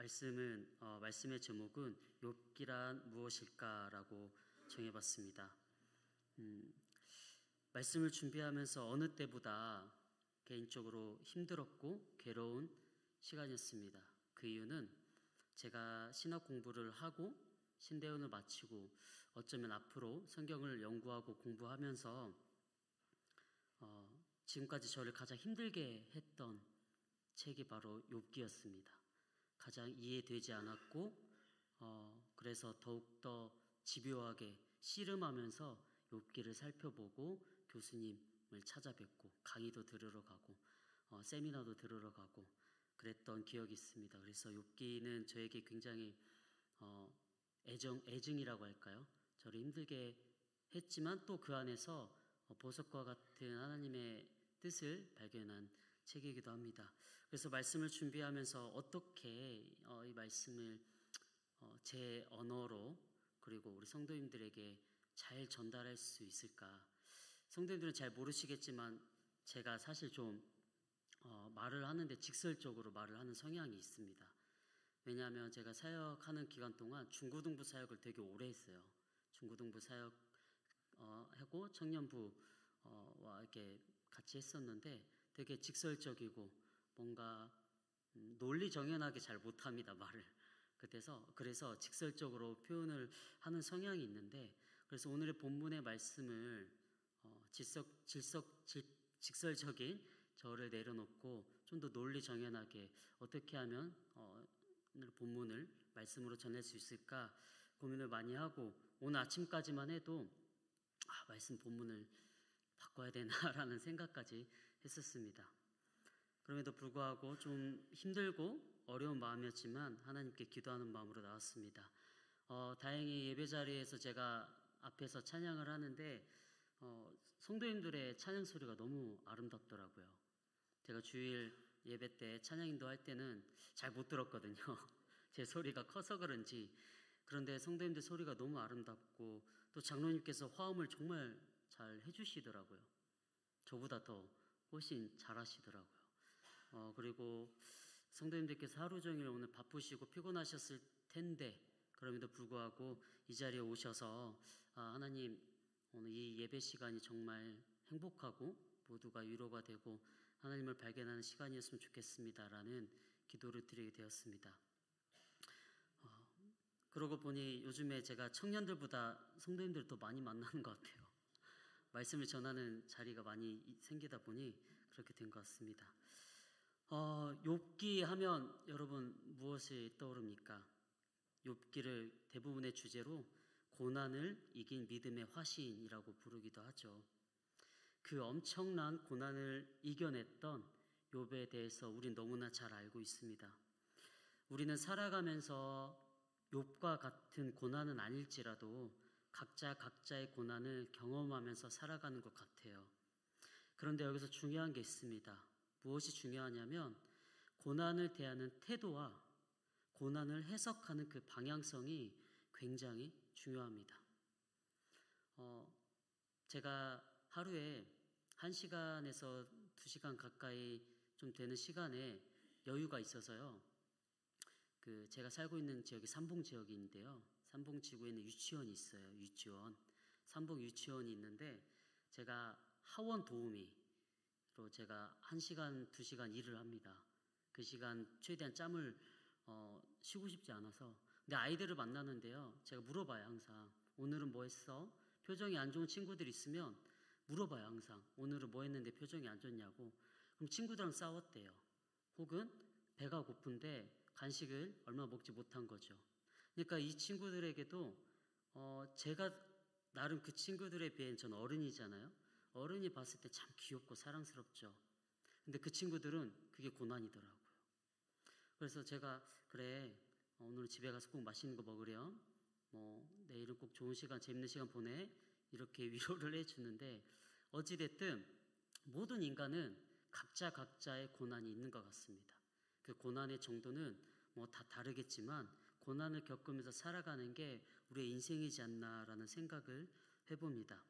말씀의 제목은 욥기란 무엇일까라고 정해봤습니다. 말씀을 준비하면서 어느 때보다 개인적으로 힘들었고 괴로운 시간이었습니다. 그 이유는 제가 신학 공부를 하고 신대원을 마치고 어쩌면 앞으로 성경을 연구하고 공부하면서 지금까지 저를 가장 힘들게 했던 책이 바로 욥기였습니다. 가장 이해되지 않았고 그래서 더욱더 집요하게 씨름하면서 욥기를 살펴보고 교수님을 찾아뵙고 강의도 들으러 가고 세미나도 들으러 가고 그랬던 기억이 있습니다. 그래서 욥기는 저에게 굉장히 애증이라고 할까요? 저를 힘들게 했지만 또 그 안에서 보석과 같은 하나님의 뜻을 발견한 책이기도 합니다. 그래서 말씀을 준비하면서 어떻게 이 말씀을 제 언어로 그리고 우리 성도님들에게 잘 전달할 수 있을까? 성도님들은 잘 모르시겠지만 제가 사실 좀 말을 하는데 직설적으로 말을 하는 성향이 있습니다. 왜냐하면 제가 사역하는 기간 동안 중고등부 사역을 되게 오래 했어요. 중고등부 사역 하고 청년부와 이렇게 같이 했었는데 되게 직설적이고 뭔가 논리정연하게 잘 못합니다, 말을. 그래서 직설적으로 표현을 하는 성향이 있는데, 그래서 오늘의 본문의 말씀을 직설적인 저를 내려놓고 좀 더 논리정연하게 어떻게 하면 오늘 본문을 말씀으로 전할 수 있을까 고민을 많이 하고, 오늘 아침까지만 해도 말씀 본문을 바꿔야 되나라는 생각까지 했었습니다. 그럼에도 불구하고 좀 힘들고 어려운 마음이었지만 하나님께 기도하는 마음으로 나왔습니다. 다행히 예배 자리에서 제가 앞에서 찬양을 하는데 성도님들의 찬양 소리가 너무 아름답더라고요. 제가 주일 예배 때 찬양 인도할 때는 잘 못 들었거든요. 제 소리가 커서 그런지. 그런데 성도님들 소리가 너무 아름답고 또 장로님께서 화음을 정말 잘 해주시더라고요. 저보다 더 훨씬 잘하시더라고요. 그리고 성도님들께서 하루 종일 오늘 바쁘시고 피곤하셨을 텐데 그럼에도 불구하고 이 자리에 오셔서 하나님 오늘 이 예배 시간이 정말 행복하고 모두가 위로가 되고 하나님을 발견하는 시간이었으면 좋겠습니다라는 기도를 드리게 되었습니다. 그러고 보니 요즘에 제가 청년들보다 성도님들을 더 많이 만나는 것 같아요. 말씀을 전하는 자리가 많이 생기다 보니 그렇게 된 것 같습니다. 욥기 하면 여러분 무엇이 떠오릅니까? 욥기를 대부분의 주제로 고난을 이긴 믿음의 화신이라고 부르기도 하죠. 그 엄청난 고난을 이겨냈던 욥에 대해서 우린 너무나 잘 알고 있습니다. 우리는 살아가면서 욥과 같은 고난은 아닐지라도 각자 각자의 고난을 경험하면서 살아가는 것 같아요. 그런데 여기서 중요한 게 있습니다. 무엇이 중요하냐면 고난을 대하는 태도와 고난을 해석하는 그 방향성이 굉장히 중요합니다. 제가 하루에 1시간에서 2시간 가까이 좀 되는 시간에 여유가 있어서요. 제가 살고 있는 지역이 삼봉 지역인데요. 삼봉 지구에는 유치원이 있어요. 유치원. 삼봉 유치원이 있는데 제가 하원 도우미로 제가 1시간, 2시간 일을 합니다. 그 시간 최대한 짬을 쉬고 싶지 않아서. 근데 아이들을 만나는데요. 제가 물어봐요, 항상. 오늘은 뭐 했어? 표정이 안 좋은 친구들 있으면 물어봐요, 항상. 오늘은 뭐 했는데 표정이 안 좋냐고. 그럼 친구들랑 싸웠대요. 혹은 배가 고픈데 간식을 얼마 먹지 못한 거죠. 그러니까 이 친구들에게도 제가 나름 그 친구들에 비해 전 어른이잖아요. 어른이 봤을 때 참 귀엽고 사랑스럽죠. 근데 그 친구들은 그게 고난이더라고요. 그래서 제가 그래 오늘 집에 가서 꼭 맛있는 거 먹으렴. 내일은 꼭 좋은 시간 재밌는 시간 보내. 이렇게 위로를 해주는데 어찌됐든 모든 인간은 각자 각자의 고난이 있는 것 같습니다. 그 고난의 정도는 다 다르겠지만 고난을 겪으면서 살아가는 게 우리의 인생이지 않나라는 생각을 해봅니다.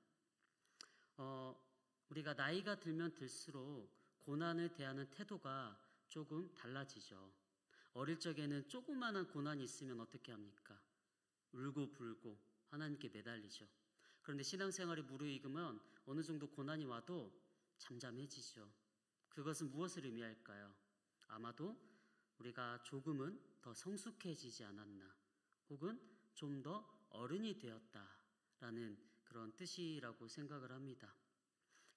우리가 나이가 들면 들수록 고난을 대하는 태도가 조금 달라지죠. 어릴 적에는 조그마한 고난이 있으면 어떻게 합니까? 울고 불고 하나님께 매달리죠. 그런데 신앙생활이 무르익으면 어느 정도 고난이 와도 잠잠해지죠. 그것은 무엇을 의미할까요? 아마도 우리가 조금은 더 성숙해지지 않았나, 혹은 좀 더 어른이 되었다라는 그런 뜻이라고 생각을 합니다.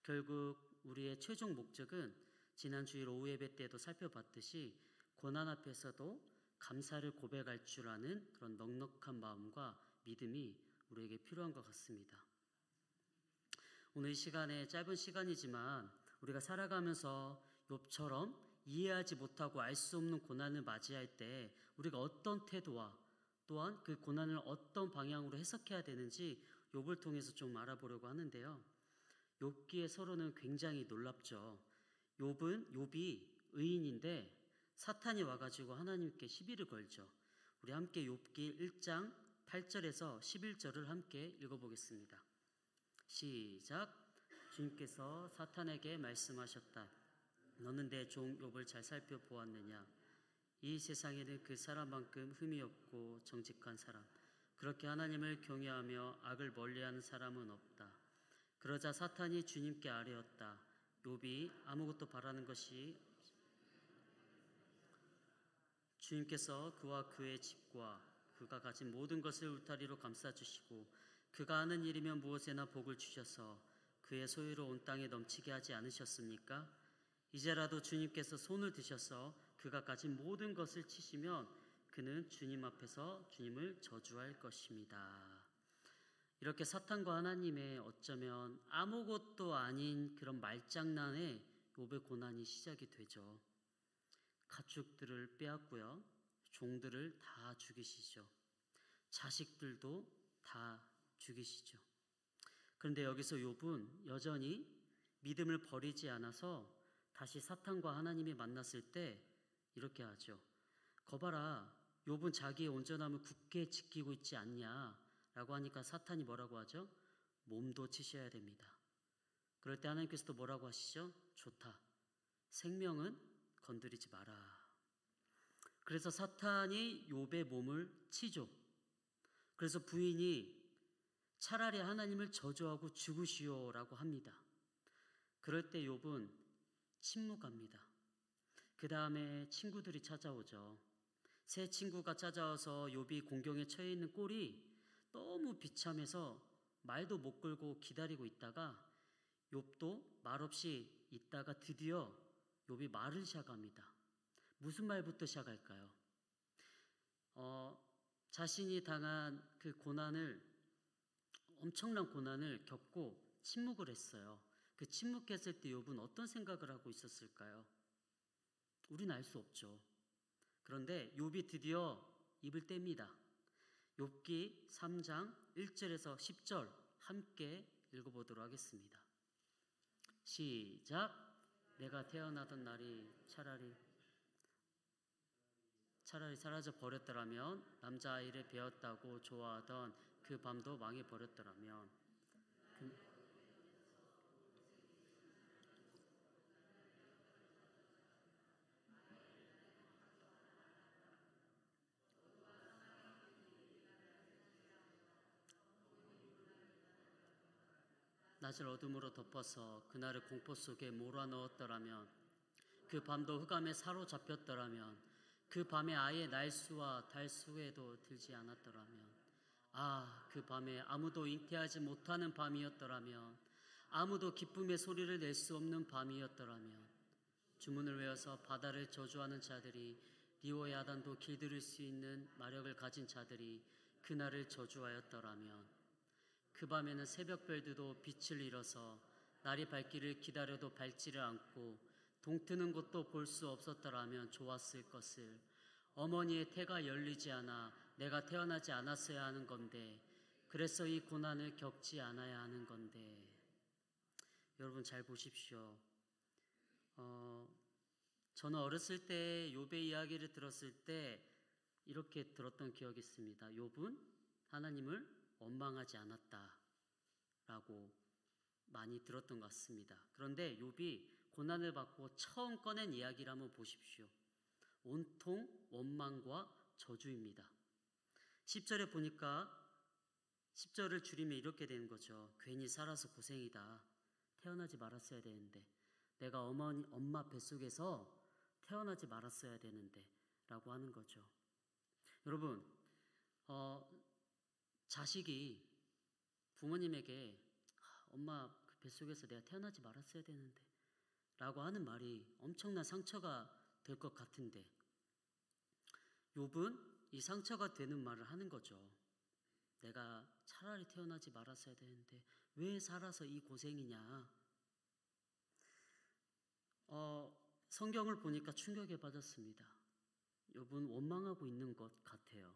결국 우리의 최종 목적은 지난 주일 오후 예배 때도 살펴봤듯이 고난 앞에서도 감사를 고백할 줄 아는 그런 넉넉한 마음과 믿음이 우리에게 필요한 것 같습니다. 오늘 이 시간에 짧은 시간이지만 우리가 살아가면서 욥처럼 이해하지 못하고 알 수 없는 고난을 맞이할 때 우리가 어떤 태도와 또한 그 고난을 어떤 방향으로 해석해야 되는지 욥을 통해서 좀 알아보려고 하는데요. 욥기의 서론은 굉장히 놀랍죠. 욥이 의인인데 사탄이 와가지고 하나님께 시비를 걸죠. 우리 함께 욥기 1장 8절에서 11절을 함께 읽어보겠습니다. 시작. 주님께서 사탄에게 말씀하셨다. 너는 내 종 욥을 잘 살펴보았느냐? 이 세상에는 그 사람만큼 흠이 없고 정직한 사람, 그렇게 하나님을 경외하며 악을 멀리하는 사람은 없다. 그러자 사탄이 주님께 아뢰었다. 욥이 아무것도 바라는 것이 주님께서 그와 그의 집과 그가 가진 모든 것을 울타리로 감싸주시고 그가 하는 일이면 무엇에나 복을 주셔서 그의 소유로 온 땅에 넘치게 하지 않으셨습니까? 이제라도 주님께서 손을 드셔서 그가 가진 모든 것을 치시면 그는 주님 앞에서 주님을 저주할 것입니다. 이렇게 사탄과 하나님의 어쩌면 아무것도 아닌 그런 말장난에 욥의 고난이 시작이 되죠. 가축들을 빼앗고요, 종들을 다 죽이시죠. 자식들도 다 죽이시죠. 그런데 여기서 욥은 여전히 믿음을 버리지 않아서 다시 사탄과 하나님이 만났을 때 이렇게 하죠. 거봐라, 욥은 자기의 온전함을 굳게 지키고 있지 않냐 라고 하니까 사탄이 뭐라고 하죠? 몸도 치셔야 됩니다. 그럴 때 하나님께서도 뭐라고 하시죠? 좋다. 생명은 건드리지 마라. 그래서 사탄이 욥의 몸을 치죠. 그래서 부인이 차라리 하나님을 저주하고 죽으시오라고 합니다. 그럴 때 욥은 침묵합니다. 그 다음에 친구들이 찾아오죠. 새 친구가 찾아와서 욥이 공경에 처해 있는 꼴이 너무 비참해서 말도 못 걸고 기다리고 있다가 욥도 말없이 있다가 드디어 욥이 말을 시작합니다. 무슨 말부터 시작할까요? 자신이 당한 그 엄청난 고난을 겪고 침묵을 했어요. 그 침묵했을 때 욥은 어떤 생각을 하고 있었을까요? 우린 알 수 없죠. 그런데 욥이 드디어 입을 뗍니다. 욥기 3장 1절에서 10절 함께 읽어보도록 하겠습니다. 시작. 내가 태어나던 날이 차라리 사라져 버렸더라면, 남자아이를 베었다고 좋아하던 그 밤도 망해버렸더라면, 낮을 어둠으로 덮어서 그날을 공포 속에 몰아넣었더라면, 그 밤도 흑암에 사로잡혔더라면, 그 밤에 아예 날수와 달수에도 들지 않았더라면, 그 밤에 아무도 잉태하지 못하는 밤이었더라면, 아무도 기쁨의 소리를 낼 수 없는 밤이었더라면, 주문을 외워서 바다를 저주하는 자들이, 리오의 야단도 길들일 수 있는 마력을 가진 자들이 그날을 저주하였더라면, 그 밤에는 새벽별들도 빛을 잃어서 날이 밝기를 기다려도 밝지를 않고 동트는 곳도 볼 수 없었더라면 좋았을 것을. 어머니의 태가 열리지 않아 내가 태어나지 않았어야 하는 건데, 그래서 이 고난을 겪지 않아야 하는 건데. 여러분 잘 보십시오. 저는 어렸을 때 욥의 이야기를 들었을 때 이렇게 들었던 기억이 있습니다. 욥은 하나님을 원망하지 않았다라고 많이 들었던 것 같습니다. 그런데 욥이 고난을 받고 처음 꺼낸 이야기를 한번 보십시오. 온통 원망과 저주입니다. 10절에 보니까 10절을 줄이면 이렇게 되는 거죠. 괜히 살아서 고생이다. 태어나지 말았어야 되는데, 내가 엄마 뱃속에서 태어나지 말았어야 되는데 라고 하는 거죠. 여러분, 자식이 부모님에게 엄마 그 뱃속에서 내가 태어나지 말았어야 되는데 라고 하는 말이 엄청난 상처가 될 것 같은데, 욥은 이 상처가 되는 말을 하는 거죠. 내가 차라리 태어나지 말았어야 되는데 왜 살아서 이 고생이냐. 성경을 보니까 충격에 빠졌습니다. 욥은 원망하고 있는 것 같아요.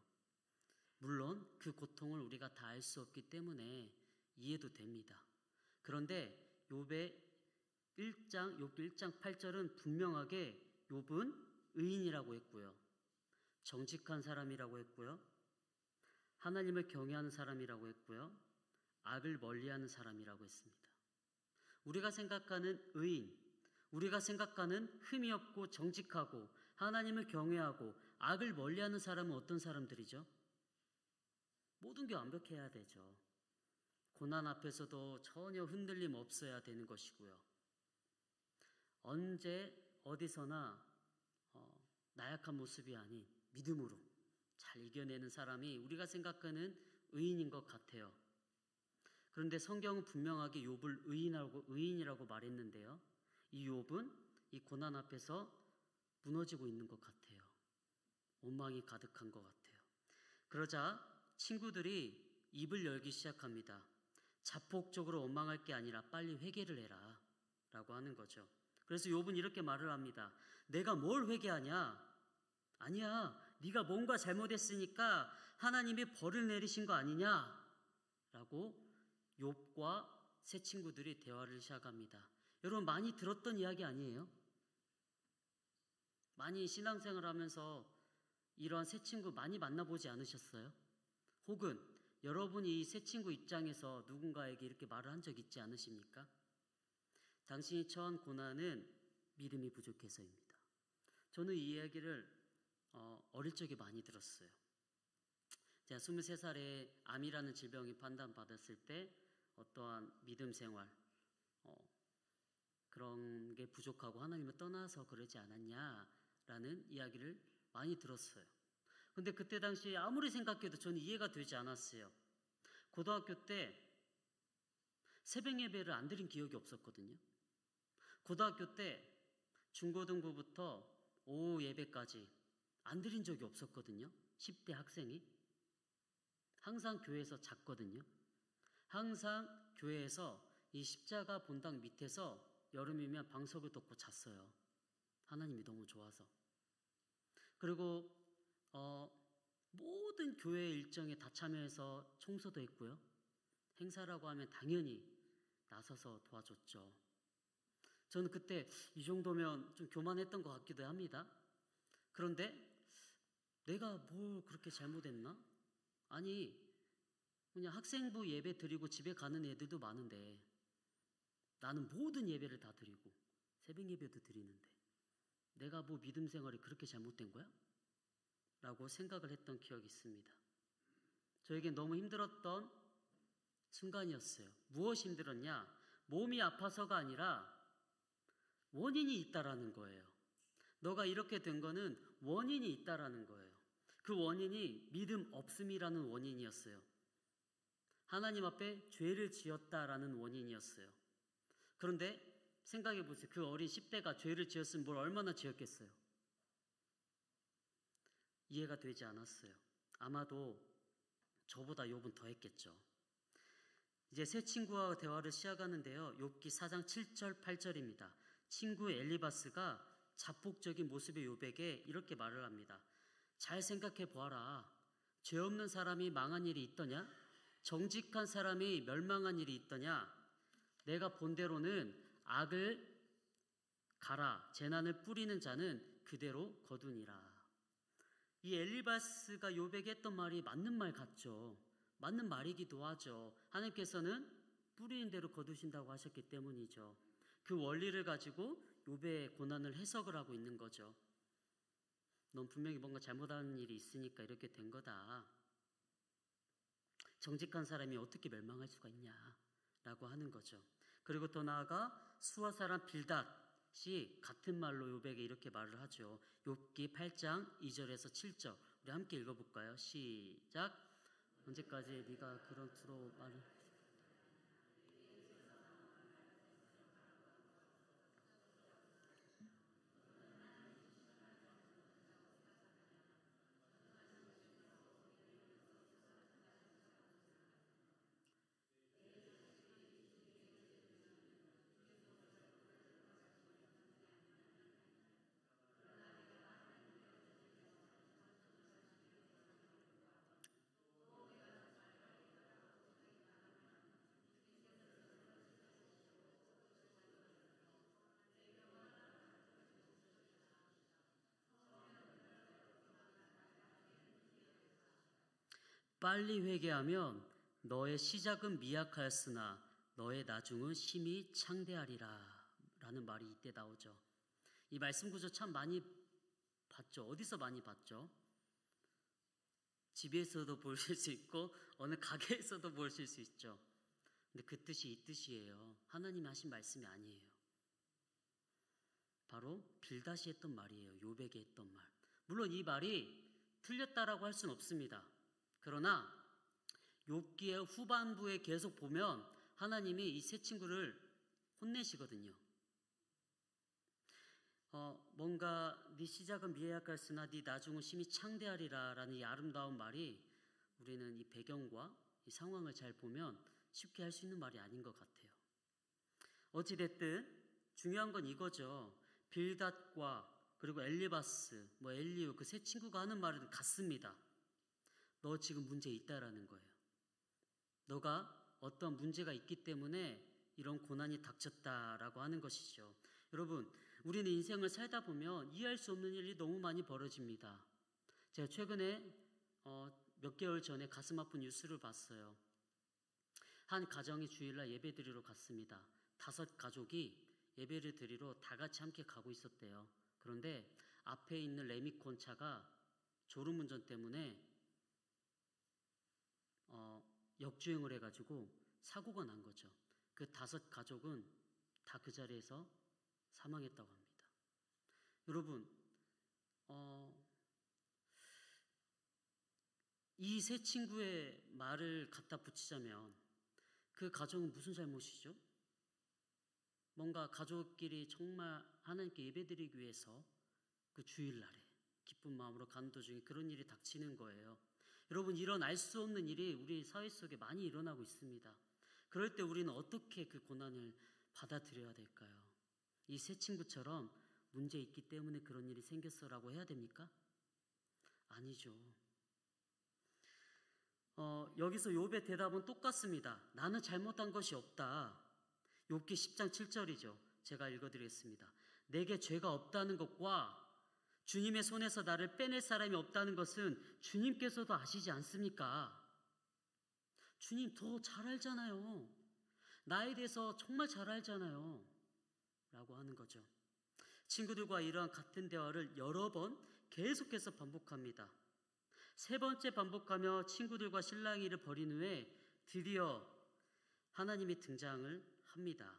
물론 그 고통을 우리가 다 알 수 없기 때문에 이해도 됩니다. 그런데 욥 1장 8절은 분명하게 욥은 의인이라고 했고요, 정직한 사람이라고 했고요, 하나님을 경외하는 사람이라고 했고요, 악을 멀리하는 사람이라고 했습니다. 우리가 생각하는 의인, 우리가 생각하는 흠이 없고 정직하고 하나님을 경외하고 악을 멀리하는 사람은 어떤 사람들이죠? 모든 게 완벽해야 되죠. 고난 앞에서도 전혀 흔들림 없어야 되는 것이고요. 언제 어디서나 나약한 모습이 아닌 믿음으로 잘 이겨내는 사람이 우리가 생각하는 의인인 것 같아요. 그런데 성경은 분명하게 욥을 의인이라고 말했는데요, 이 욥은 이 고난 앞에서 무너지고 있는 것 같아요. 원망이 가득한 것 같아요. 그러자 친구들이 입을 열기 시작합니다. 자폭적으로 원망할 게 아니라 빨리 회개를 해라 라고 하는 거죠. 그래서 욥은 이렇게 말을 합니다. 내가 뭘 회개하냐? 아니야, 네가 뭔가 잘못했으니까 하나님이 벌을 내리신 거 아니냐? 라고 욥과 세 친구들이 대화를 시작합니다. 여러분, 많이 들었던 이야기 아니에요? 많이 신앙생활 하면서 이런 세 친구 많이 만나보지 않으셨어요? 혹은 여러분이 이 세 친구 입장에서 누군가에게 이렇게 말을 한 적 있지 않으십니까? 당신이 처한 고난은 믿음이 부족해서입니다. 저는 이 이야기를 어릴 적에 많이 들었어요. 제가 23살에 암이라는 질병이 판단받았을 때 어떠한 믿음 생활, 그런 게 부족하고 하나님을 떠나서 그러지 않았냐라는 이야기를 많이 들었어요. 근데 그때 당시 아무리 생각해도 저는 이해가 되지 않았어요. 고등학교 때 새벽 예배를 안 드린 기억이 없었거든요. 고등학교 때 중고등부부터 오후 예배까지 안 드린 적이 없었거든요. 10대 학생이. 항상 교회에서 잤거든요. 항상 교회에서 이 십자가 본당 밑에서 여름이면 방석을 덮고 잤어요. 하나님이 너무 좋아서. 그리고 모든 교회 일정에 다 참여해서 청소도 했고요. 행사라고 하면 당연히 나서서 도와줬죠. 저는 그때 이 정도면 좀 교만했던 것 같기도 합니다. 그런데 내가 뭘 그렇게 잘못했나? 아니, 그냥 학생부 예배 드리고 집에 가는 애들도 많은데 나는 모든 예배를 다 드리고 새벽 예배도 드리는데 내가 뭐 믿음 생활이 그렇게 잘못된 거야? 라고 생각을 했던 기억이 있습니다. 저에게 너무 힘들었던 순간이었어요. 무엇이 힘들었냐? 몸이 아파서가 아니라 원인이 있다라는 거예요. 너가 이렇게 된 거는 원인이 있다라는 거예요. 그 원인이 믿음 없음이라는 원인이었어요. 하나님 앞에 죄를 지었다라는 원인이었어요. 그런데 생각해 보세요. 그 어린 10대가 죄를 지었으면 뭘 얼마나 지었겠어요? 이해가 되지 않았어요. 아마도 저보다 욥은 더 했겠죠. 이제 새 친구와 대화를 시작하는데요. 욥기 4장 7절 8절입니다. 친구 엘리바스가 자폭적인 모습의 욥에게 이렇게 말을 합니다. 잘 생각해 보아라. 죄 없는 사람이 망한 일이 있더냐? 정직한 사람이 멸망한 일이 있더냐? 내가 본대로는 악을 가라. 재난을 뿌리는 자는 그대로 거두니라. 이 엘리바스가 욥에게 했던 말이 맞는 말 같죠. 맞는 말이기도 하죠. 하나님께서는 뿌리는 대로 거두신다고 하셨기 때문이죠. 그 원리를 가지고 욥의 고난을 해석을 하고 있는 거죠. 넌 분명히 뭔가 잘못한 일이 있으니까 이렇게 된 거다. 정직한 사람이 어떻게 멸망할 수가 있냐라고 하는 거죠. 그리고 더 나아가 수아 사람 빌닷이 같은 말로 욥에게 이렇게 말을 하죠. 욥기 8장 2절에서 7절. 우리 함께 읽어볼까요? 시작. 언제까지 네가 그런 투로 말을 빨리 회개하면 너의 시작은 미약하였으나 너의 나중은 심히 창대하리라 라는 말이 이때 나오죠. 이 말씀 구조 참 많이 봤죠. 어디서 많이 봤죠? 집에서도 보실 수 있고 어느 가게에서도 보실 수 있죠. 근데 그 뜻이 이 뜻이에요. 하나님이 하신 말씀이 아니에요. 바로 빌닷이 했던 말이에요. 욥에게 했던 말. 물론 이 말이 틀렸다라고 할 수는 없습니다. 그러나 욥기의 후반부에 계속 보면 하나님이 이 세 친구를 혼내시거든요. 뭔가 네 시작은 미약하였으나 네 나중은 심히 창대하리라 라는 이 아름다운 말이 우리는 이 배경과 이 상황을 잘 보면 쉽게 할 수 있는 말이 아닌 것 같아요. 어찌됐든 중요한 건 이거죠. 빌닷과 그리고 엘리바스, 엘리우 그 세 친구가 하는 말은 같습니다. 너 지금 문제 있다라는 거예요. 너가 어떤 문제가 있기 때문에 이런 고난이 닥쳤다라고 하는 것이죠. 여러분, 우리는 인생을 살다 보면 이해할 수 없는 일이 너무 많이 벌어집니다. 제가 최근에 몇 개월 전에 가슴 아픈 뉴스를 봤어요. 한 가정이 주일날 예배 드리러 갔습니다. 5가족이 예배를 드리러 다 같이 함께 가고 있었대요. 그런데 앞에 있는 레미콘 차가 졸음운전 때문에 역주행을 해가지고 사고가 난 거죠. 그 5가족은 다 그 자리에서 사망했다고 합니다. 여러분, 이 세 친구의 말을 갖다 붙이자면 그 가정은 무슨 잘못이죠? 뭔가 가족끼리 정말 하나님께 예배드리기 위해서 그 주일날에 기쁜 마음으로 가는 도중에 그런 일이 닥치는 거예요. 여러분, 이런 알 수 없는 일이 우리 사회 속에 많이 일어나고 있습니다. 그럴 때 우리는 어떻게 그 고난을 받아들여야 될까요? 이 세 친구처럼 문제 있기 때문에 그런 일이 생겼어라고 해야 됩니까? 아니죠. 여기서 욥의 대답은 똑같습니다. 나는 잘못한 것이 없다. 욥기 10장 7절이죠. 제가 읽어드리겠습니다. 내게 죄가 없다는 것과 주님의 손에서 나를 빼낼 사람이 없다는 것은 주님께서도 아시지 않습니까? 주님 더 잘 알잖아요. 나에 대해서 정말 잘 알잖아요. 라고 하는 거죠. 친구들과 이러한 같은 대화를 여러 번 계속해서 반복합니다. 3번째 반복하며 친구들과 실랑이를 벌인 후에 드디어 하나님이 등장을 합니다.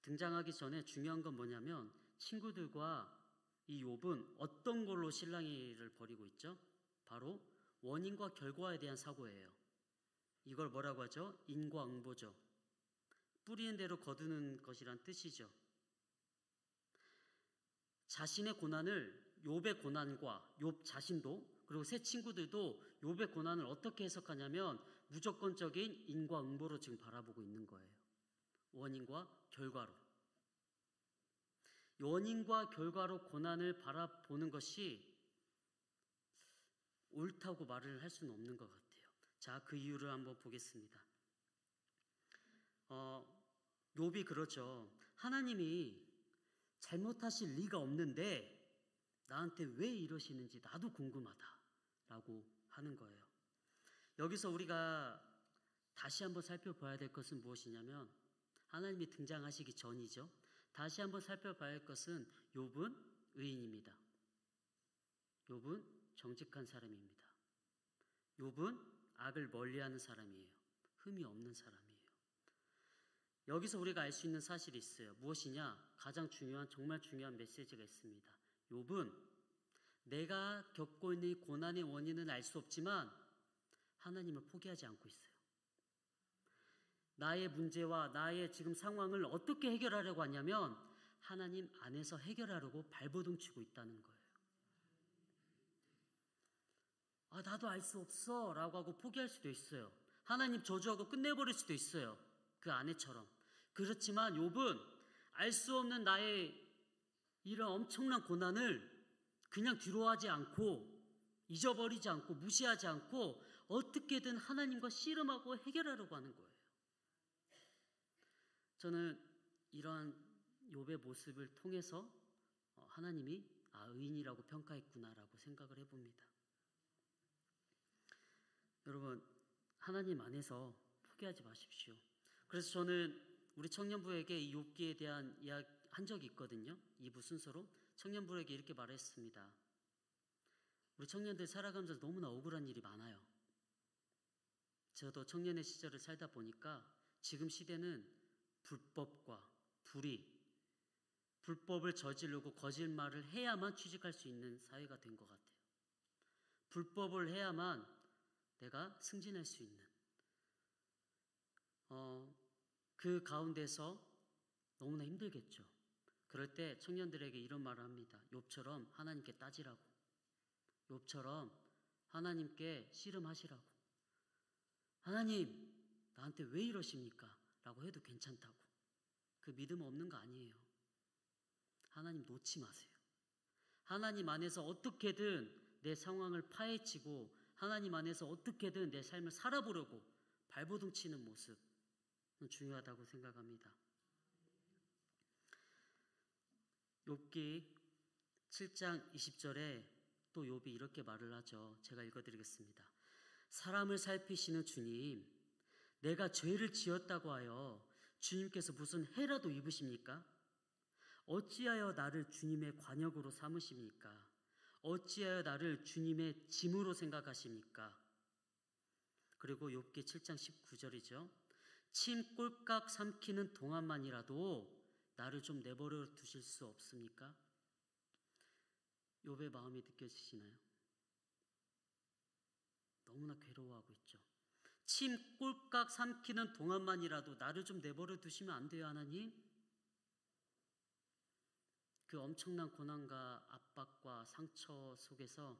등장하기 전에 중요한 건 뭐냐면 친구들과 이 욥은 어떤 걸로 실랑이를 벌이고 있죠? 바로 원인과 결과에 대한 사고예요. 이걸 뭐라고 하죠? 인과응보죠. 뿌리는 대로 거두는 것이란 뜻이죠. 자신의 고난을 욥의 고난과 욥 자신도 그리고 세 친구들도 욥의 고난을 어떻게 해석하냐면 무조건적인 인과응보로 지금 바라보고 있는 거예요. 원인과 결과로. 원인과 결과로 고난을 바라보는 것이 옳다고 말을 할 수는 없는 것 같아요. 자, 그 이유를 한번 보겠습니다. 욥이 그러죠. 하나님이 잘못하실 리가 없는데 나한테 왜 이러시는지 나도 궁금하다라고 하는 거예요. 여기서 우리가 다시 한번 살펴봐야 될 것은 무엇이냐면 하나님이 등장하시기 전이죠. 다시 한번 살펴봐야 할 것은 욥은 의인입니다. 욥은 정직한 사람입니다. 욥은 악을 멀리하는 사람이에요. 흠이 없는 사람이에요. 여기서 우리가 알 수 있는 사실이 있어요. 무엇이냐? 가장 중요한, 정말 중요한 메시지가 있습니다. 욥은 내가 겪고 있는 고난의 원인은 알 수 없지만 하나님을 포기하지 않고 있어요. 나의 문제와 나의 지금 상황을 어떻게 해결하려고 하냐면 하나님 안에서 해결하려고 발버둥 치고 있다는 거예요. 나도 알 수 없어 라고 하고 포기할 수도 있어요. 하나님 저주하고 끝내버릴 수도 있어요. 그 아내처럼. 그렇지만 욥은 알 수 없는 나의 이런 엄청난 고난을 그냥 뒤로하지 않고 잊어버리지 않고 무시하지 않고 어떻게든 하나님과 씨름하고 해결하려고 하는 거예요. 저는 이러한 욥의 모습을 통해서 하나님이 의인이라고 평가했구나라고 생각을 해봅니다. 여러분, 하나님 안에서 포기하지 마십시오. 그래서 저는 우리 청년부에게 이 욥기에 대한 이야기 한 적이 있거든요. 2부 순서로 청년부에게 이렇게 말했습니다. 우리 청년들 살아가면서 너무나 억울한 일이 많아요. 저도 청년의 시절을 살다 보니까 지금 시대는 불법과 불의, 불법을 저지르고 거짓말을 해야만 취직할 수 있는 사회가 된 것 같아요. 불법을 해야만 내가 승진할 수 있는 그 가운데서 너무나 힘들겠죠. 그럴 때 청년들에게 이런 말을 합니다. 욥처럼 하나님께 따지라고, 욥처럼 하나님께 씨름하시라고. 하나님 나한테 왜 이러십니까? 라고 해도 괜찮다고. 그 믿음 없는 거 아니에요. 하나님 놓지 마세요. 하나님 안에서 어떻게든 내 상황을 파헤치고 하나님 안에서 어떻게든 내 삶을 살아보려고 발버둥 치는 모습은 중요하다고 생각합니다. 욥기 7장 20절에 또 욥이 이렇게 말을 하죠. 제가 읽어드리겠습니다. 사람을 살피시는 주님, 내가 죄를 지었다고 하여 주님께서 무슨 해라도 입으십니까? 어찌하여 나를 주님의 관역으로 삼으십니까? 어찌하여 나를 주님의 짐으로 생각하십니까? 그리고 욥기 7장 19절이죠. 침 꼴깍 삼키는 동안만이라도 나를 좀 내버려 두실 수 없습니까? 욥의 마음이 느껴지시나요? 너무나 괴로워하고 있죠. 침 꼴깍 삼키는 동안만이라도 나를 좀 내버려 두시면 안 돼요, 하나님? 그 엄청난 고난과 압박과 상처 속에서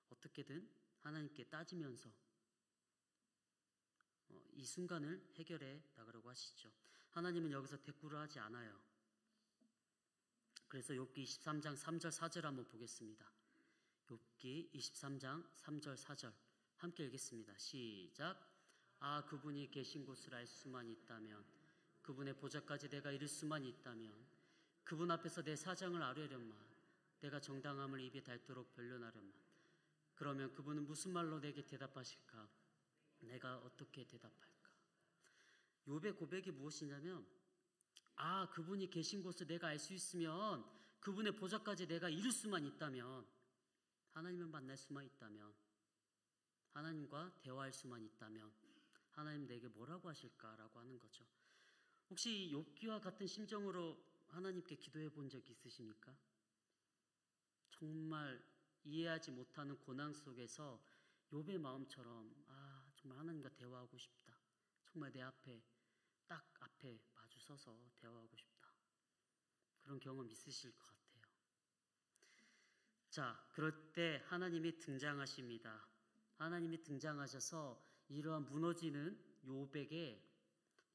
어떻게든 하나님께 따지면서 이 순간을 해결해 나가려고 하시죠. 하나님은 여기서 대꾸를 하지 않아요. 그래서 욥기 23장 3절 4절 한번 보겠습니다. 욥기 23장 3절 4절 함께 읽겠습니다. 시작. 그분이 계신 곳을 알 수만 있다면, 그분의 보좌까지 내가 이를 수만 있다면, 그분 앞에서 내 사정을 아뢰련만, 내가 정당함을 입에 닳도록 변론하련만. 그러면 그분은 무슨 말로 내게 대답하실까? 내가 어떻게 대답할까? 욥의 고백이 무엇이냐면, 그분이 계신 곳을 내가 알 수 있으면, 그분의 보좌까지 내가 이룰 수만 있다면, 하나님을 만날 수만 있다면, 하나님과 대화할 수만 있다면 하나님 내게 뭐라고 하실까라고 하는 거죠. 혹시 욥기와 같은 심정으로 하나님께 기도해 본 적 있으십니까? 정말 이해하지 못하는 고난 속에서 욥의 마음처럼 정말 하나님과 대화하고 싶다. 정말 내 앞에 딱 앞에 마주 서서 대화하고 싶다. 그런 경험 있으실 것 같아요. 자, 그럴 때 하나님이 등장하십니다. 하나님이 등장하셔서 이러한 무너지는 욥에게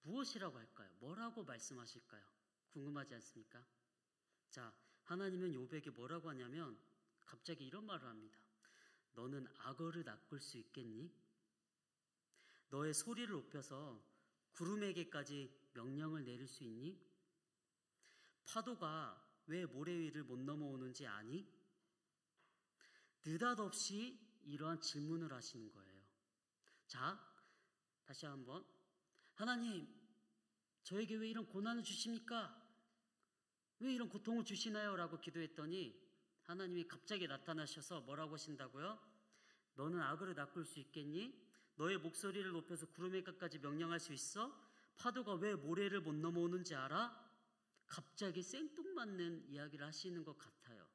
무엇이라고 할까요? 뭐라고 말씀하실까요? 궁금하지 않습니까? 자, 하나님은 욥에게 뭐라고 하냐면 갑자기 이런 말을 합니다. 너는 악어를 낚을 수 있겠니? 너의 소리를 높여서 구름에게까지 명령을 내릴 수 있니? 파도가 왜 모래 위를 못 넘어오는지 아니? 느닷없이 이러한 질문을 하시는 거예요. 자, 다시 한번. 하나님, 저에게 왜 이런 고난을 주십니까? 왜 이런 고통을 주시나요? 라고 기도했더니 하나님이 갑자기 나타나셔서 뭐라고 하신다고요? 너는 악으로 낚을 수 있겠니? 너의 목소리를 높여서 구름의 가까지 명령할 수 있어? 파도가 왜 모래를 못 넘어오는지 알아? 갑자기 생뚱맞는 이야기를 하시는 것 같아요.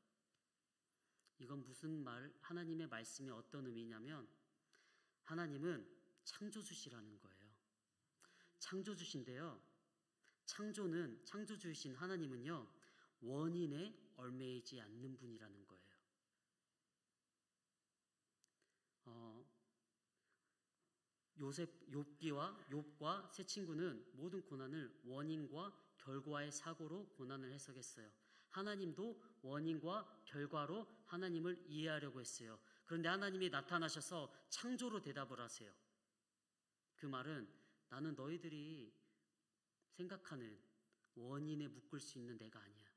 이건 무슨 하나님의 말씀이 어떤 의미냐면 하나님은 창조주시라는 거예요. 창조주신데요. 창조주이신 하나님은요, 원인에 얽매이지 않는 분이라는 거예요. 욥과 세 친구는 모든 고난을 원인과 결과의 사고로 고난을 해석했어요. 하나님도 원인과 결과로 하나님을 이해하려고 했어요. 그런데 하나님이 나타나셔서 창조로 대답을 하세요. 그 말은 나는 너희들이 생각하는 원인에 묶을 수 있는 내가 아니야.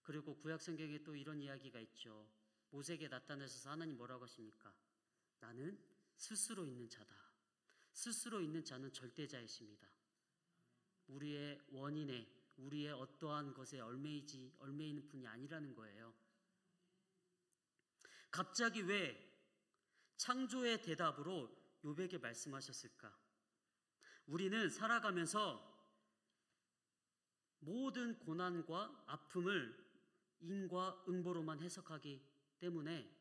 그리고 구약 성경에 또 이런 이야기가 있죠. 모세에게 나타나셔서 하나님 뭐라고 하십니까? 나는 스스로 있는 자다. 스스로 있는 자는 절대자이십니다. 우리의 원인에, 우리의 어떠한 것에 얽매이는 분이 아니라는 거예요. 갑자기 왜 창조의 대답으로 욥에게 말씀하셨을까? 우리는 살아가면서 모든 고난과 아픔을 인과 응보로만 해석하기 때문에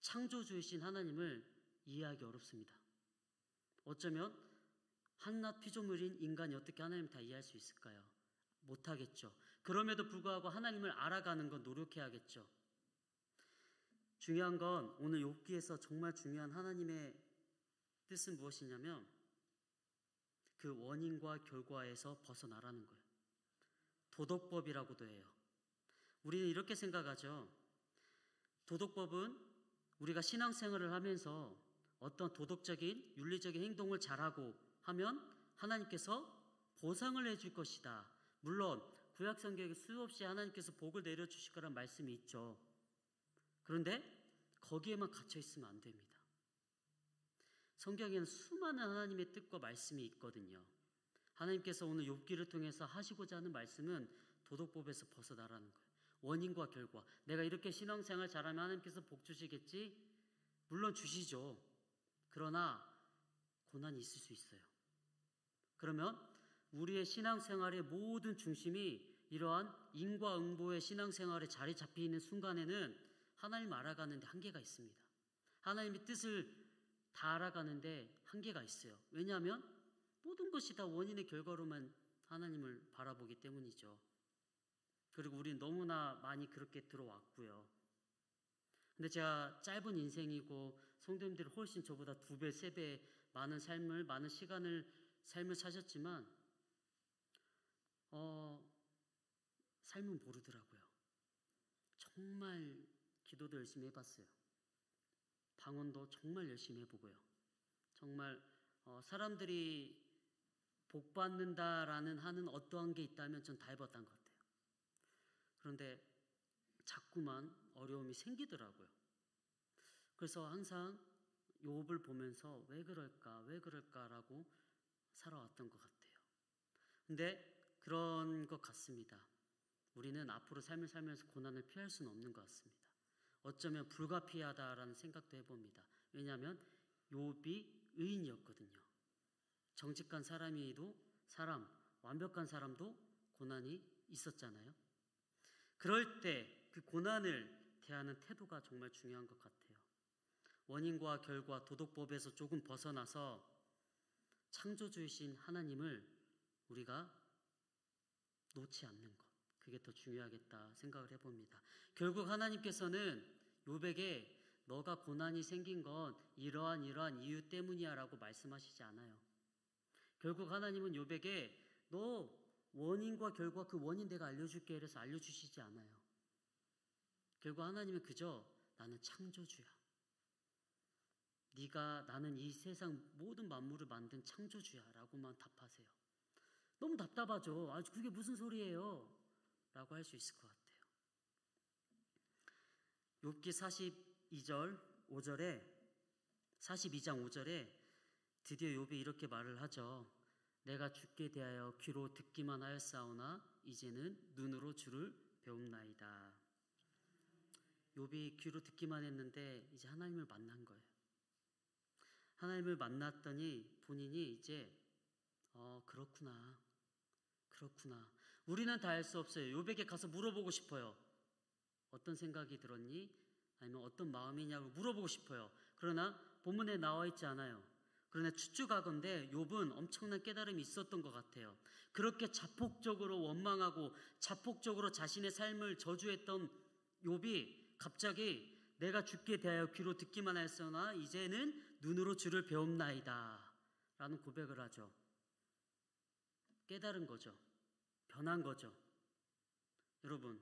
창조주이신 하나님을 이해하기 어렵습니다. 어쩌면 한낱 피조물인 인간이 어떻게 하나님을 다 이해할 수 있을까요? 못하겠죠. 그럼에도 불구하고 하나님을 알아가는 건 노력해야겠죠. 중요한 건 오늘 욥기에서 정말 중요한 하나님의 뜻은 무엇이냐면 그 원인과 결과에서 벗어나라는 거예요. 도덕법이라고도 해요. 우리는 이렇게 생각하죠. 도덕법은 우리가 신앙생활을 하면서 어떤 도덕적인 윤리적인 행동을 잘하고 하면 하나님께서 보상을 해줄 것이다. 물론 구약 성경에 수없이 하나님께서 복을 내려주실 거란 말씀이 있죠. 그런데 거기에만 갇혀 있으면 안 됩니다. 성경에는 수많은 하나님의 뜻과 말씀이 있거든요. 하나님께서 오늘 욥기를 통해서 하시고자 하는 말씀은 도덕법에서 벗어나라는 거예요. 원인과 결과. 내가 이렇게 신앙생활 잘하면 하나님께서 복 주시겠지? 물론 주시죠. 그러나 고난이 있을 수 있어요. 그러면 우리의 신앙생활의 모든 중심이 이러한 인과응보의 신앙생활에 자리 잡히는 순간에는 하나님 알아가는 데 한계가 있습니다. 하나님의 뜻을 다 알아가는데 한계가 있어요. 왜냐하면 모든 것이 다 원인의 결과로만 하나님을 바라보기 때문이죠. 그리고 우리는 너무나 많이 그렇게 들어왔고요. 근데 제가 짧은 인생이고 성도님들이 훨씬 저보다 2배, 3배 많은 삶을, 많은 삶을 사셨지만 삶은 모르더라고요. 정말 기도도 열심히 해봤어요. 방언도 정말 열심히 해보고요. 정말 사람들이 복 받는다라는 하는 어떠한 게 있다면 전 다 해봤던 것 같아요. 그런데 자꾸만 어려움이 생기더라고요. 그래서 항상 욥을 보면서 왜 그럴까라고 살아왔던 것 같아요. 근데 그런 것 같습니다. 우리는 앞으로 삶을 살면서 고난을 피할 수는 없는 것 같습니다. 어쩌면 불가피하다라는 생각도 해봅니다. 왜냐하면 욥이 의인이었거든요. 정직한 완벽한 사람도 고난이 있었잖아요. 그럴 때 그 고난을 대하는 태도가 정말 중요한 것 같아요. 원인과 결과, 도덕법에서 조금 벗어나서 창조주이신 하나님을 우리가 놓지 않는 것, 그게 더 중요하겠다 생각을 해봅니다. 결국 하나님께서는 욥에게 너가 고난이 생긴 건 이러한 이유 때문이야 라고 말씀하시지 않아요. 결국 하나님은 욥에게 너 원인과 결과 그 원인 내가 알려줄게 이래서 알려주시지 않아요. 결국 하나님은 그저 나는 창조주야. 나는 이 세상 모든 만물을 만든 창조주야 라고만 답하세요. 너무 답답하죠. 그게 무슨 소리예요? 라고 할 수 있을 것 같아요. 욥기 42장 5절에 드디어 욥이 이렇게 말을 하죠. 내가 주께 대하여 귀로 듣기만 하였사오나 이제는 눈으로 주를 배움나이다. 욥이 귀로 듣기만 했는데 이제 하나님을 만난 거예요. 하나님을 만났더니 본인이 이제 그렇구나. 우리는 다 알 수 없어요. 욥에게 가서 물어보고 싶어요. 어떤 생각이 들었니? 아니면 어떤 마음이냐고 물어보고 싶어요. 그러나 본문에 나와 있지 않아요. 그러나 추측하건대 욥은 엄청난 깨달음이 있었던 것 같아요. 그렇게 자폭적으로 원망하고 자폭적으로 자신의 삶을 저주했던 욥이 갑자기 내가 주께 대하여 귀로 듣기만 하였으나 이제는 눈으로 주를 배움나이다 라는 고백을 하죠. 깨달은 거죠. 변한 거죠. 여러분,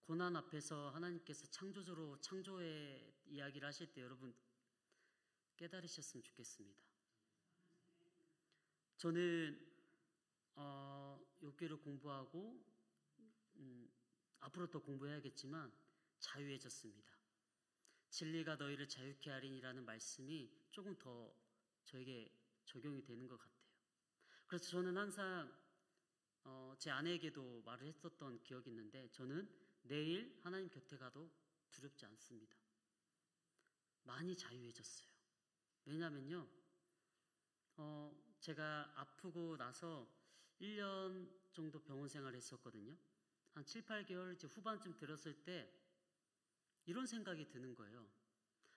고난 앞에서 하나님께서 창조적으로 창조의 이야기를 하실 때 여러분 깨달으셨으면 좋겠습니다. 저는 욥기를 공부하고 앞으로 더 공부해야겠지만 자유해졌습니다. 진리가 너희를 자유케 하리니라는 말씀이 조금 더 저에게 적용이 되는 것 같아요. 그래서 저는 항상 제 아내에게도 말을 했었던 기억이 있는데 저는 내일 하나님 곁에 가도 두렵지 않습니다. 많이 자유해졌어요. 왜냐면요, 제가 아프고 나서 1년 정도 병원 생활을 했었거든요. 한 7, 8개월 이제 후반쯤 들었을 때 이런 생각이 드는 거예요.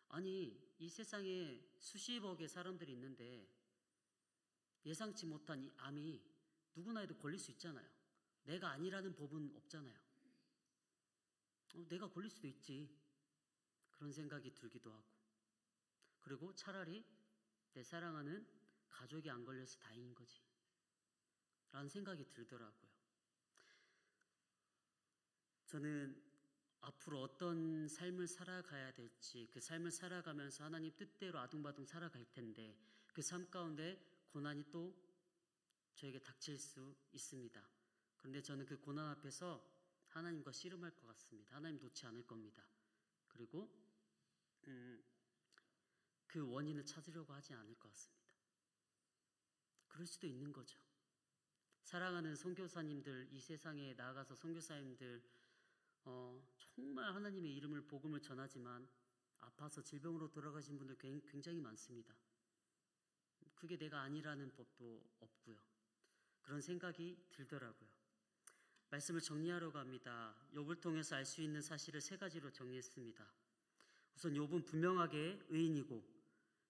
아니, 이 세상에 수십억의 사람들이 있는데 예상치 못한 이 암이 누구나에도 걸릴 수 있잖아요. 내가 아니라는 법은 없잖아요. 내가 걸릴 수도 있지. 그런 생각이 들기도 하고. 그리고 차라리 내 사랑하는 가족이 안 걸려서 다행인 거지 라는 생각이 들더라고요. 저는 앞으로 어떤 삶을 살아가야 될지, 그 삶을 살아가면서 하나님 뜻대로 아둥바둥 살아갈 텐데 그 삶 가운데 고난이 또 저에게 닥칠 수 있습니다. 그런데 저는 그 고난 앞에서 하나님과 씨름할 것 같습니다. 하나님 놓지 않을 겁니다. 그리고 그 원인을 찾으려고 하지 않을 것 같습니다. 그럴 수도 있는 거죠. 사랑하는 선교사님들, 이 세상에 나아가서 선교사님들 정말 하나님의 이름을 복음을 전하지만 아파서 질병으로 돌아가신 분들 굉장히 많습니다. 그게 내가 아니라는 법도 없고요. 그런 생각이 들더라고요. 말씀을 정리하려고 합니다. 욥을 통해서 알 수 있는 사실을 3가지로 정리했습니다. 우선 욥은 분명하게 의인이고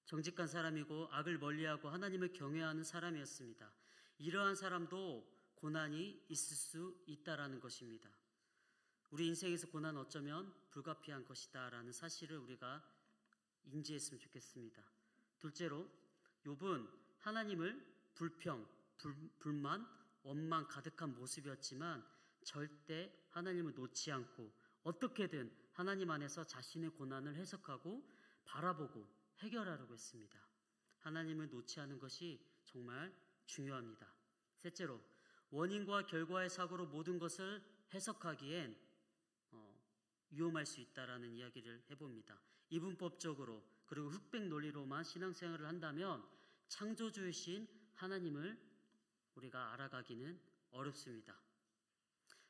정직한 사람이고 악을 멀리하고 하나님을 경외하는 사람이었습니다. 이러한 사람도 고난이 있을 수 있다라는 것입니다. 우리 인생에서 고난은 어쩌면 불가피한 것이다 라는 사실을 우리가 인지했으면 좋겠습니다. 둘째로 욥은 하나님을 불평, 불만, 원망 가득한 모습이었지만 절대 하나님을 놓지 않고 어떻게든 하나님 안에서 자신의 고난을 해석하고 바라보고 해결하려고 했습니다. 하나님을 놓지 않은 것이 정말 중요합니다. 셋째로 원인과 결과의 사고로 모든 것을 해석하기엔 위험할 수 있다라는 이야기를 해봅니다. 이분법적으로 그리고 흑백 논리로만 신앙생활을 한다면 창조주이신 하나님을 우리가 알아가기는 어렵습니다.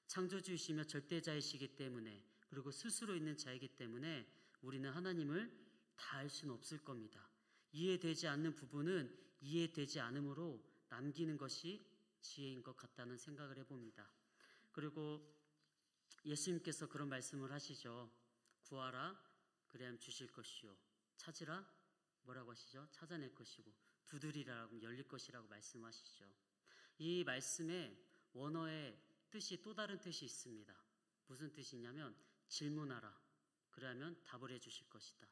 창조주이시며 절대자이시기 때문에 그리고 스스로 있는 자이기 때문에 우리는 하나님을 다 알 수는 없을 겁니다. 이해되지 않는 부분은 이해되지 않음으로 남기는 것이 지혜인 것 같다는 생각을 해봅니다. 그리고 예수님께서 그런 말씀을 하시죠. 구하라 그리하면 주실 것이요 찾으라 뭐라고 하시죠? 찾아낼 것이고 두드리라 하면 열릴 것이라고 말씀하시죠. 이 말씀에 원어의 뜻이 또 다른 뜻이 있습니다. 무슨 뜻이냐면 질문하라 그러면 답을 해주실 것이다.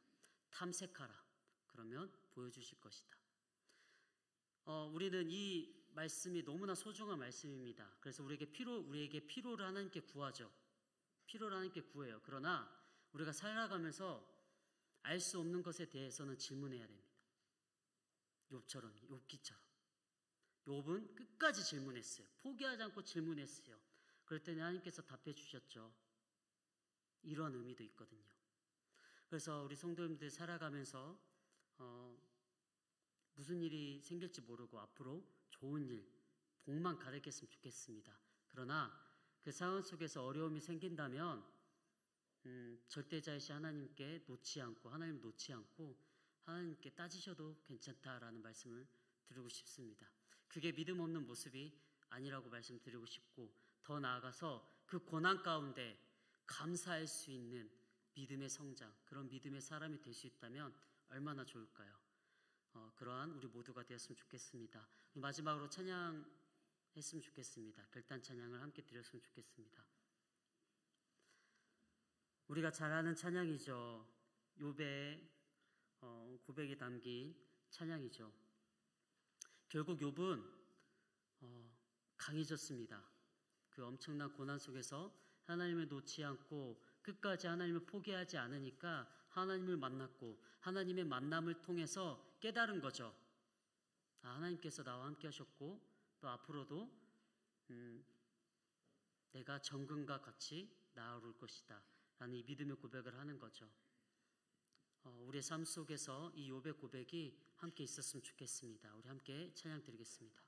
탐색하라 그러면 보여주실 것이다. 우리는 이 말씀이 너무나 소중한 말씀입니다. 그래서 우리에게 필요를 하나님께 구하죠. 필요를 하나님께 구해요. 그러나 우리가 살아가면서 알 수 없는 것에 대해서는 질문해야 됩니다. 욥기처럼. 욥은 끝까지 질문했어요. 포기하지 않고 질문했어요. 그랬더니 하나님께서 답해 주셨죠. 이러한 의미도 있거든요. 그래서 우리 성도님들 살아가면서 무슨 일이 생길지 모르고 앞으로 좋은 일, 복만 가득했으면 좋겠습니다. 그러나 그 상황 속에서 어려움이 생긴다면 절대자이신 하나님께 놓지 않고 하나님 놓지 않고 하나님께 따지셔도 괜찮다라는 말씀을 드리고 싶습니다. 그게 믿음 없는 모습이 아니라고 말씀드리고 싶고, 더 나아가서 그 고난 가운데 감사할 수 있는 믿음의 성장, 그런 믿음의 사람이 될 수 있다면 얼마나 좋을까요? 그러한 우리 모두가 되었으면 좋겠습니다. 마지막으로 찬양했으면 좋겠습니다. 결단 찬양을 함께 드렸으면 좋겠습니다. 우리가 잘 아는 찬양이죠. 욥의 고백이 담긴 찬양이죠. 결국 욥은 강해졌습니다. 그 엄청난 고난 속에서 하나님을 놓지 않고 끝까지 하나님을 포기하지 않으니까 하나님을 만났고, 하나님의 만남을 통해서 깨달은 거죠. 하나님께서 나와 함께 하셨고 또 앞으로도 내가 정금과 같이 나아올 것이다 라는 이 믿음의 고백을 하는 거죠. 우리의 삶 속에서 이 욥의 고백이 함께 있었으면 좋겠습니다. 우리 함께 찬양 드리겠습니다.